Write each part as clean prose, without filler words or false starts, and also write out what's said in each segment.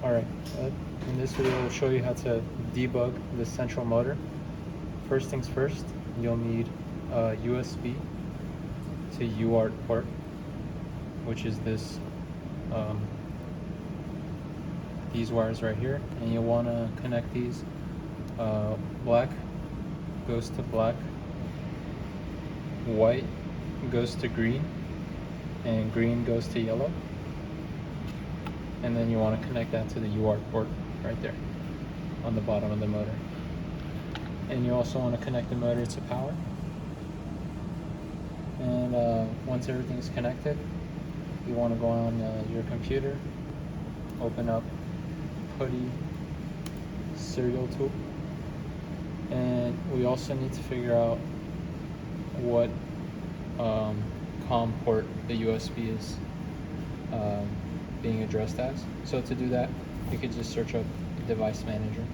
Alright, in this video we'll show you how to debug the central motor. First things first, you'll need a USB to UART port, which is these wires right here, and you'll want to connect these. Black goes to black, white goes to green, and green goes to yellow. And then you want to connect that to the UART port right there on the bottom of the motor. And you also want to connect the motor to power. And once everything's connected, you want to go on your computer, open up PuTTY serial tool, and we also need to figure out what COM port the USB is being addressed as. So to do that, you could just search up Device Manager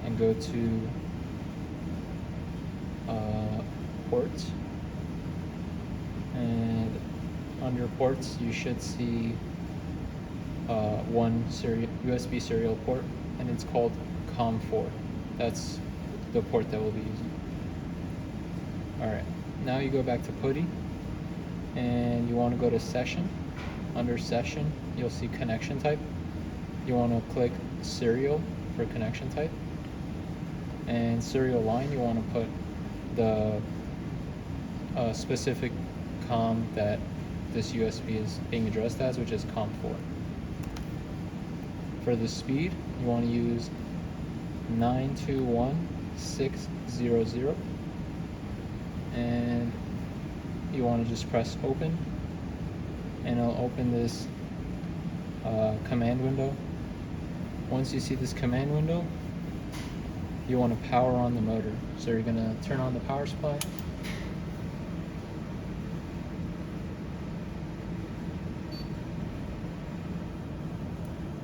and go to ports, and under ports you should see one USB serial port, and it's called COM4. That's the port that we'll be using. Alright, now you go back to PuTTY and you want to go to Session. Under Session you'll see Connection Type. You want to click Serial for connection type, and serial line you want to put the specific COM that this USB is being addressed as, which is COM4. For the speed you want to use 921600, and you want to just press open, and it'll open this command window. Once you see this command window, you want to power on the motor. So you're going to turn on the power supply,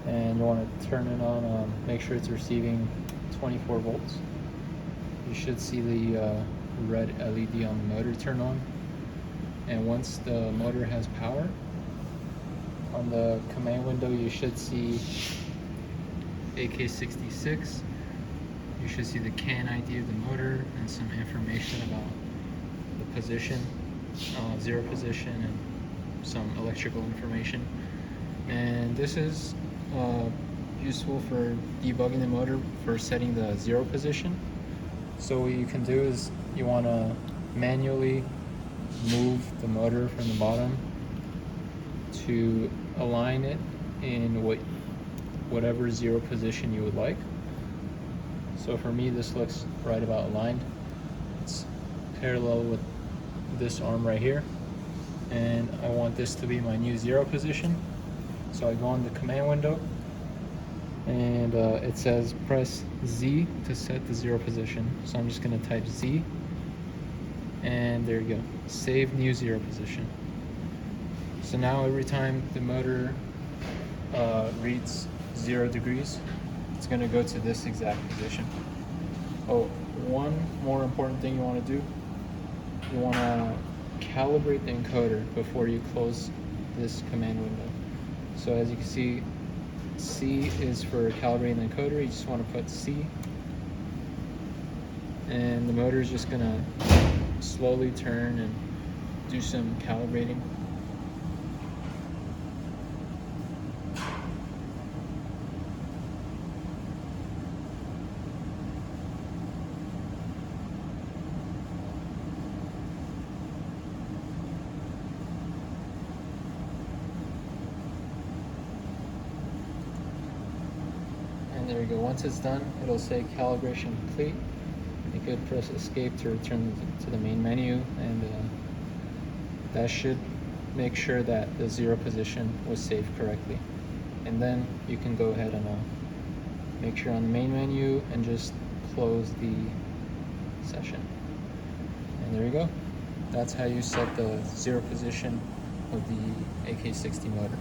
and you want to turn it on, make sure it's receiving 24 volts. You should see the red LED on the motor turn on. And once the motor has power, on the command window you should see AK60-6. You should see the CAN ID of the motor and some information about the position, zero position, and some electrical information. And this is useful for debugging the motor for setting the zero position. So what you can do is you want to manually move the motor from the bottom to align it in whatever zero position you would like. So for me, this looks right about aligned. It's parallel with this arm right here, and I want this to be my new zero position. So I go on the command window, and it says press Z to set the zero position. So I'm just going to type Z, and there you go, save new zero position. So now every time the motor reads 0 degrees, it's going to go to this exact position. Oh, one more important thing you want to do, you want to calibrate the encoder before you close this command window. So as you can see, C is for calibrating the encoder. You just want to put C, and the motor is just going to slowly turn and do some calibrating. And there you go. Once it's done, it'll say calibration complete. You could press escape to return to the main menu, and that should make sure that the zero position was saved correctly. And then you can go ahead and make sure on the main menu and just close the session. And there you go. That's how you set the zero position of the AK60 motor.